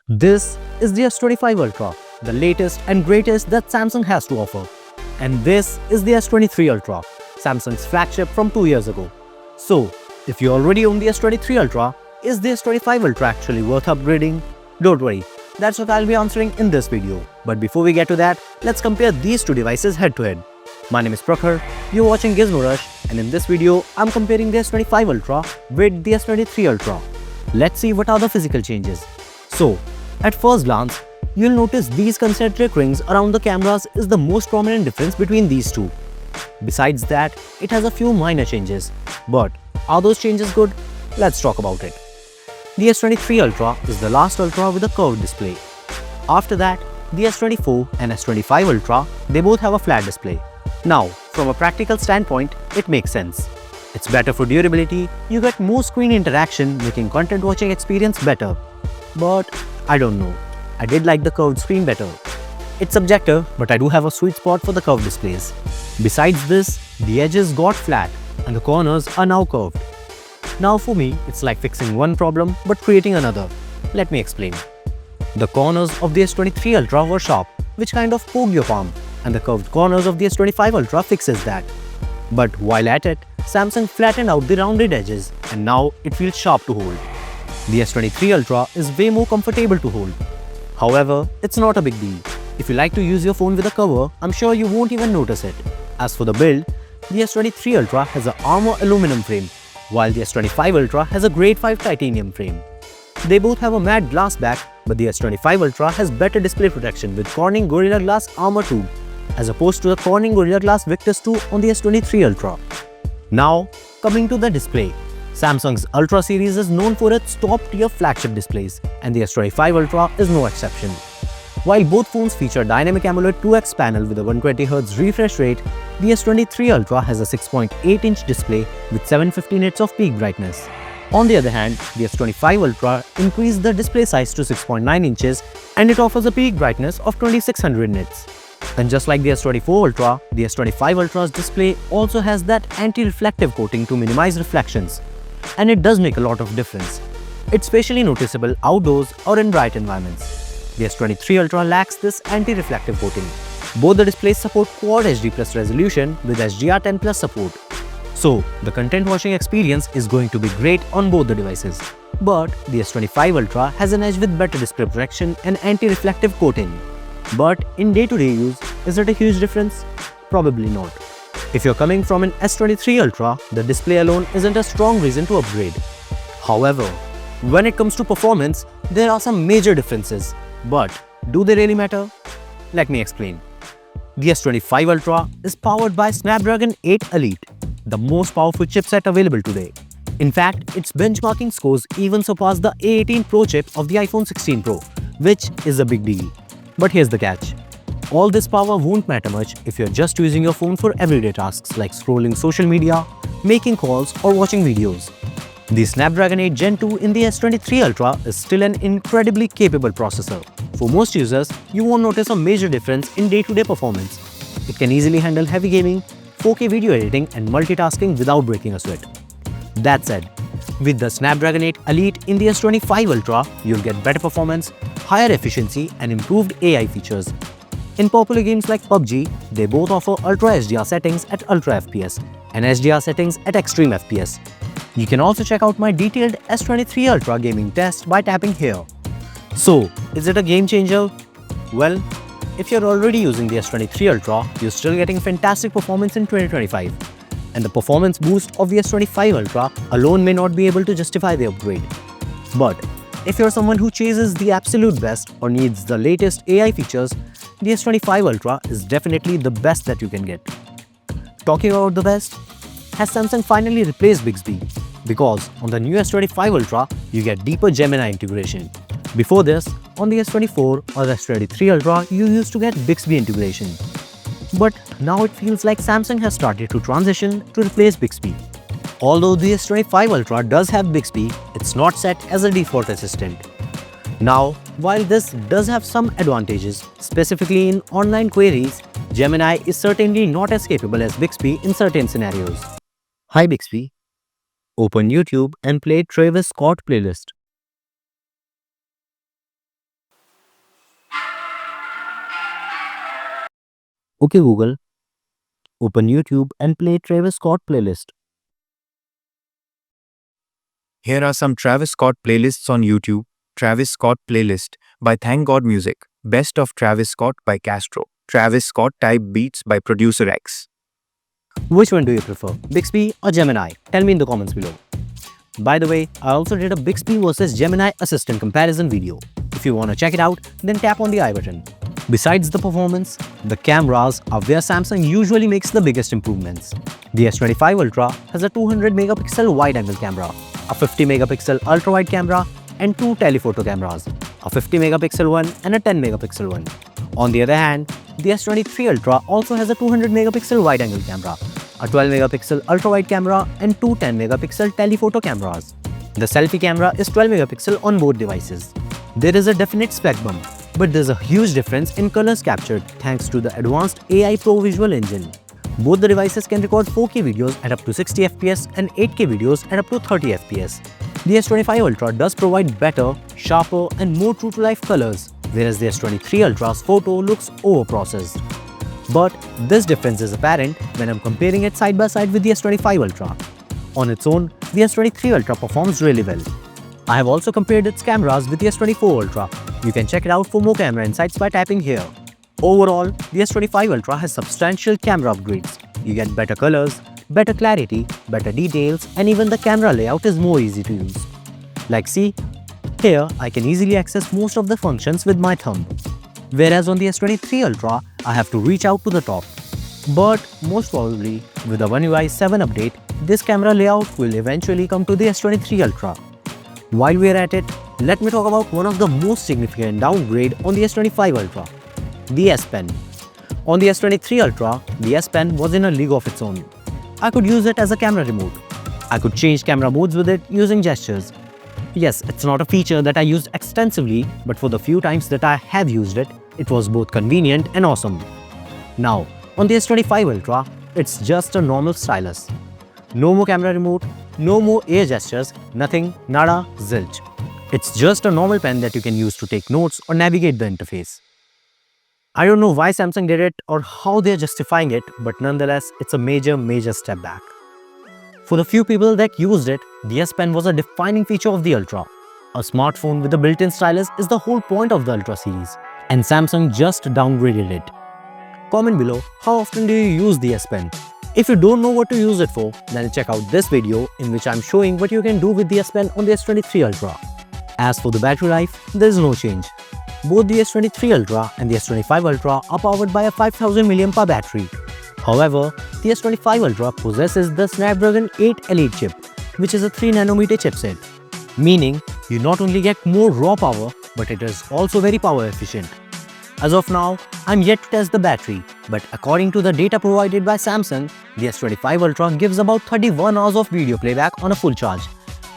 This is the S25 Ultra, the latest and greatest that Samsung has to offer. And this is the S23 Ultra, Samsung's flagship from 2 years ago. So, if you already own the S23 Ultra, is the S25 Ultra actually worth upgrading? Don't worry, that's what I'll be answering in this video. But before we get to that, let's compare these two devices head to head. My name is Prakhar, you're watching Gizmo Rush, and in this video, I'm comparing the S25 Ultra with the S23 Ultra. Let's see what are the physical changes. So, at first glance, you'll notice these concentric rings around the cameras is the most prominent difference between these two. Besides that, it has a few minor changes. But are those changes good? Let's talk about it. The S23 Ultra is the last Ultra with a curved display. After that, the S24 and S25 Ultra, they both have a flat display. Now, from a practical standpoint, it makes sense. It's better for durability, you get more screen interaction, making content watching experience better. But I don't know, I did like the curved screen better. It's subjective, but I do have a sweet spot for the curved displays. Besides this, the edges got flat and the corners are now curved. Now for me, it's like fixing one problem but creating another. Let me explain. The corners of the S23 Ultra were sharp, which kind of poked your palm, and the curved corners of the S25 Ultra fixes that. But while at it, Samsung flattened out the rounded edges and now it feels sharp to hold. The S23 Ultra is way more comfortable to hold. However, it's not a big deal. If you like to use your phone with a cover, I'm sure you won't even notice it. As for the build, the S23 Ultra has an armor aluminum frame, while the S25 Ultra has a grade 5 titanium frame. They both have a matte glass back, but the S25 Ultra has better display protection with Corning Gorilla Glass Armor 2, as opposed to the Corning Gorilla Glass Victus 2 on the S23 Ultra. Now, coming to the display. Samsung's Ultra series is known for its top-tier flagship displays, and the S25 Ultra is no exception. While both phones feature dynamic AMOLED 2X panel with a 120Hz refresh rate, the S23 Ultra has a 6.8-inch display with 750 nits of peak brightness. On the other hand, the S25 Ultra increased the display size to 6.9 inches and it offers a peak brightness of 2600 nits. And just like the S24 Ultra, the S25 Ultra's display also has that anti-reflective coating to minimize reflections. And it does make a lot of difference. It's especially noticeable outdoors or in bright environments. The S23 Ultra lacks this anti-reflective coating. Both the displays support Quad HD Plus resolution with HDR10 Plus support. So, the content watching experience is going to be great on both the devices. But the S25 Ultra has an edge with better display protection and anti-reflective coating. But in day-to-day use, is it a huge difference? Probably not. If you're coming from an S23 Ultra, the display alone isn't a strong reason to upgrade. However, when it comes to performance, there are some major differences. But do they really matter? Let me explain. The S25 Ultra is powered by Snapdragon 8 Elite, the most powerful chipset available today. In fact, its benchmarking scores even surpass the A18 Pro chip of the iPhone 16 Pro, which is a big deal. But here's the catch. All this power won't matter much if you're just using your phone for everyday tasks like scrolling social media, making calls or watching videos. The Snapdragon 8 Gen 2 in the S23 Ultra is still an incredibly capable processor. For most users, you won't notice a major difference in day-to-day performance. It can easily handle heavy gaming, 4K video editing and multitasking without breaking a sweat. That said, with the Snapdragon 8 Elite in the S25 Ultra, you'll get better performance, higher efficiency and improved AI features. In popular games like PUBG, they both offer Ultra HDR settings at Ultra FPS and HDR settings at Extreme FPS. You can also check out my detailed S23 Ultra gaming test by tapping here. So, is it a game changer? Well, if you're already using the S23 Ultra, you're still getting fantastic performance in 2025. And the performance boost of the S25 Ultra alone may not be able to justify the upgrade. But if you're someone who chases the absolute best or needs the latest AI features, the S25 Ultra is definitely the best that you can get. Talking about the best, has Samsung finally replaced Bixby? Because on the new S25 Ultra, you get deeper Gemini integration. Before this, on the S24 or the S23 Ultra, you used to get Bixby integration. But now it feels like Samsung has started to transition to replace Bixby. Although the S25 Ultra does have Bixby, it's not set as a default assistant. Now, while this does have some advantages, specifically in online queries, Gemini is certainly not as capable as Bixby in certain scenarios. Hi Bixby, open YouTube and play Travis Scott playlist. Okay Google, open YouTube and play Travis Scott playlist. Here are some Travis Scott playlists on YouTube. Travis Scott playlist by Thank God Music. Best of Travis Scott by Castro. Travis Scott type beats by Producer X. Which one do you prefer, Bixby or Gemini? Tell me in the comments below. By the way, I also did a Bixby versus Gemini Assistant comparison video. If you want to check it out, then tap on the I button. Besides the performance, the cameras are where Samsung usually makes the biggest improvements. The S25 Ultra has a 200 megapixel wide-angle camera, a 50 megapixel ultra-wide camera, and two telephoto cameras, a 50 megapixel one and a 10 megapixel one. On the other hand, the S23 Ultra also has a 200 megapixel wide-angle camera, a 12 megapixel ultra-wide camera, and two 10 megapixel telephoto cameras. The selfie camera is 12 megapixel on both devices. There is a definite spec bump, but there's a huge difference in colors captured thanks to the advanced AI Pro Visual Engine. Both the devices can record 4K videos at up to 60 FPS and 8K videos at up to 30 FPS. The S25 Ultra does provide better, sharper, and more true-to-life colors, whereas the S23 Ultra's photo looks over-processed. But this difference is apparent when I'm comparing it side by side with the S25 Ultra. On its own, the S23 Ultra performs really well. I have also compared its cameras with the S24 Ultra. You can check it out for more camera insights by tapping here. Overall, the S25 Ultra has substantial camera upgrades. You get better colors, better clarity, better details, and even the camera layout is more easy to use. Like see, here I can easily access most of the functions with my thumb. Whereas on the S23 Ultra, I have to reach out to the top. But most probably, with the One UI 7 update, this camera layout will eventually come to the S23 Ultra. While we are at it, let me talk about one of the most significant downgrade on the S25 Ultra, the S Pen. On the S23 Ultra, the S Pen was in a league of its own. I could use it as a camera remote. I could change camera modes with it using gestures. Yes, it's not a feature that I used extensively, but for the few times that I have used it, it was both convenient and awesome. Now, on the S25 Ultra, it's just a normal stylus. No more camera remote, no more air gestures, nothing, nada, zilch. It's just a normal pen that you can use to take notes or navigate the interface. I don't know why Samsung did it or how they're justifying it, but nonetheless, it's a major step back. For the few people that used it, the S Pen was a defining feature of the Ultra. A smartphone with a built-in stylus is the whole point of the Ultra series, and Samsung just downgraded it. Comment below how often do you use the S Pen. If you don't know what to use it for, then check out this video in which I'm showing what you can do with the S Pen on the S23 Ultra. As for the battery life, there is no change. Both the S23 Ultra and the S25 Ultra are powered by a 5000 mAh battery. However, the S25 Ultra possesses the Snapdragon 8 Elite chip, which is a 3nm chipset, meaning you not only get more raw power, but it is also very power efficient. As of now, I'm yet to test the battery, but according to the data provided by Samsung, the S25 Ultra gives about 31 hours of video playback on a full charge,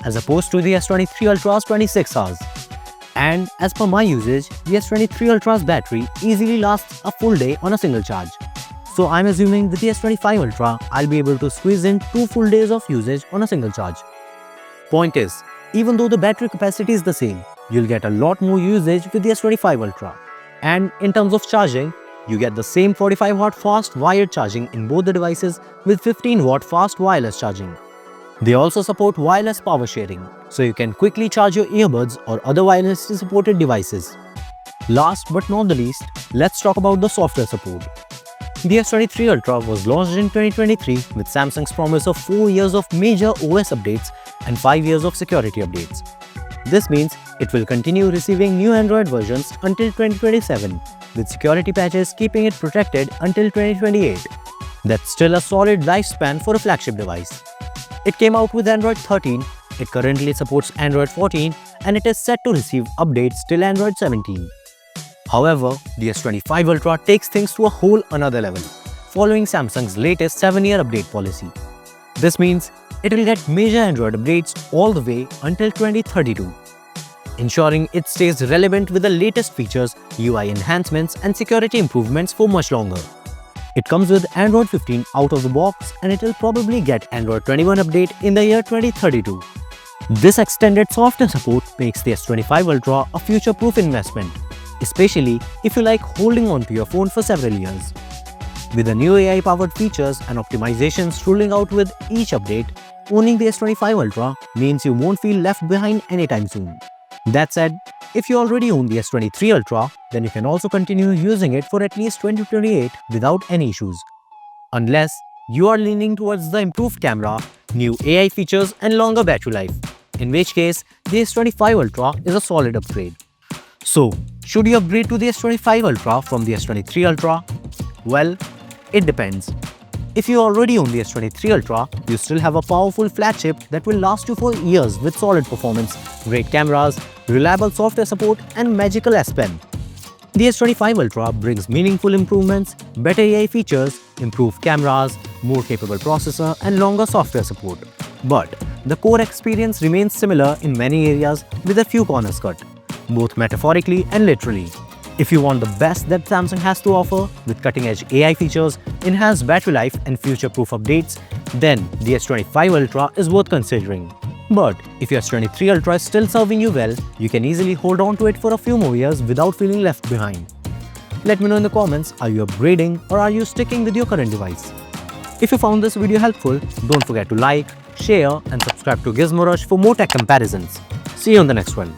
as opposed to the S23 Ultra's 26 hours. And as per my usage, the S23 Ultra's battery easily lasts a full day on a single charge. So I'm assuming with the S25 Ultra, I'll be able to squeeze in 2 full days of usage on a single charge. Point is, even though the battery capacity is the same, you'll get a lot more usage with the S25 Ultra. And in terms of charging, you get the same 45W fast wired charging in both the devices with 15W fast wireless charging. They also support wireless power sharing, so you can quickly charge your earbuds or other wirelessly supported devices. Last but not the least, let's talk about the software support. The S23 Ultra was launched in 2023 with Samsung's promise of 4 years of major OS updates and 5 years of security updates. This means it will continue receiving new Android versions until 2027, with security patches keeping it protected until 2028. That's still a solid lifespan for a flagship device. It came out with Android 13, it currently supports Android 14, and it is set to receive updates till Android 17. However, the S25 Ultra takes things to a whole another level, following Samsung's latest 7-year update policy. This means it will get major Android updates all the way until 2032, ensuring it stays relevant with the latest features, UI enhancements, and security improvements for much longer. It comes with Android 15 out of the box, and it will probably get Android 21 update in the year 2032. This extended software support makes the S25 Ultra a future-proof investment, especially if you like holding on to your phone for several years. With the new AI-powered features and optimizations rolling out with each update, owning the S25 Ultra means you won't feel left behind anytime soon. That said, if you already own the S23 Ultra, then you can also continue using it for at least 2028 without any issues. Unless you are leaning towards the improved camera, new AI features and longer battery life, in which case the S25 Ultra is a solid upgrade. So, should you upgrade to the S25 Ultra from the S23 Ultra? Well, it depends. If you already own the S23 Ultra, you still have a powerful flagship that will last you for years with solid performance, great cameras, reliable software support and magical S Pen. The S25 Ultra brings meaningful improvements, better AI features, improved cameras, more capable processor and longer software support. But the core experience remains similar in many areas with a few corners cut, both metaphorically and literally. If you want the best that Samsung has to offer with cutting-edge AI features, enhanced battery life and future-proof updates, then the S25 Ultra is worth considering. But if your S23 Ultra is still serving you well, you can easily hold on to it for a few more years without feeling left behind. Let me know in the comments, are you upgrading or are you sticking with your current device? If you found this video helpful, don't forget to like, share and subscribe to Gizmo Rush for more tech comparisons. See you on the next one.